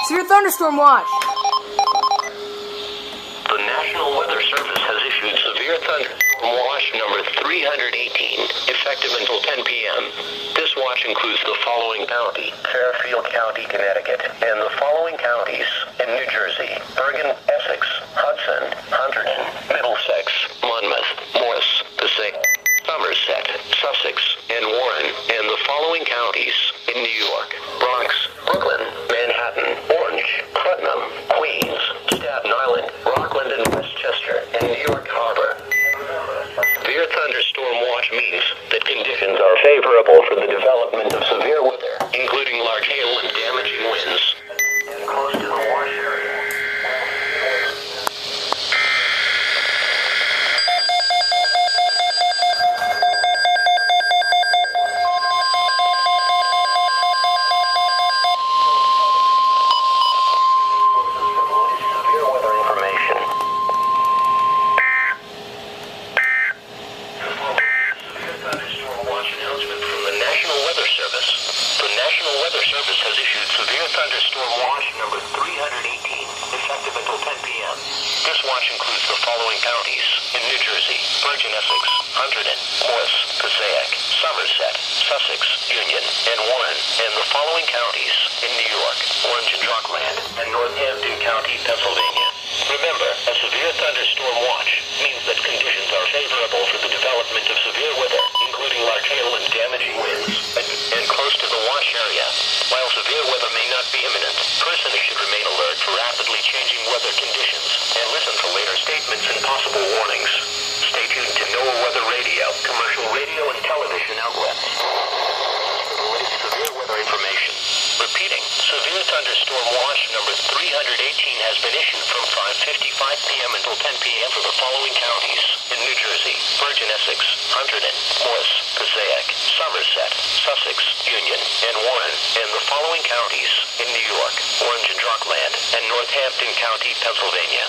Severe thunderstorm watch. The National Weather Service has issued severe thunderstorm watch number 318, effective until 10 p.m. This watch includes the following county: Fairfield County, Connecticut, and the following counties in New Jersey: Bergen, Essex, Hudson, Hunterdon, Middlesex, Monmouth, Morris, Passaic, Somerset, Sussex, and Warren, and the following counties in New York: Bronx, Brooklyn, Manhattan, Orange, Putnam, Queens, Staten Island, Rockland, and Westchester, and New York Harbor. Severe thunderstorm watch means that conditions are favorable for the development of severe weather, including large hail and damaging winds, and close to the wash area. Thunderstorm watch number 318, effective until 10 p.m. This watch includes the following counties in New Jersey: Bergen, Essex, Hunterdon, Morris, Passaic, Somerset, Sussex, Union, and Warren, and the following counties in New York: Orange and Rockland, and Northampton County, Pennsylvania. Remember, a severe thunderstorm watch means that conditions are favorable for the development of severe weather, including large hail and damaging winds, and close to the wash area. While severe weather may not be imminent, persons should remain alert for rapidly changing weather conditions and listen to later statements and possible warnings. Stay tuned to NOAA Weather Radio, commercial radio, and television outlets for the latest severe weather information. Repeating, severe thunderstorm watch number 318 has been issued from 5:55 p.m. until 10 p.m. for the following counties in New Jersey: Bergen, Essex, Hunterdon, Morris, Passaic, Somerset, Sussex, Union, and Warren, and the following counties in New York: Orange and Rockland, and Northampton County, Pennsylvania.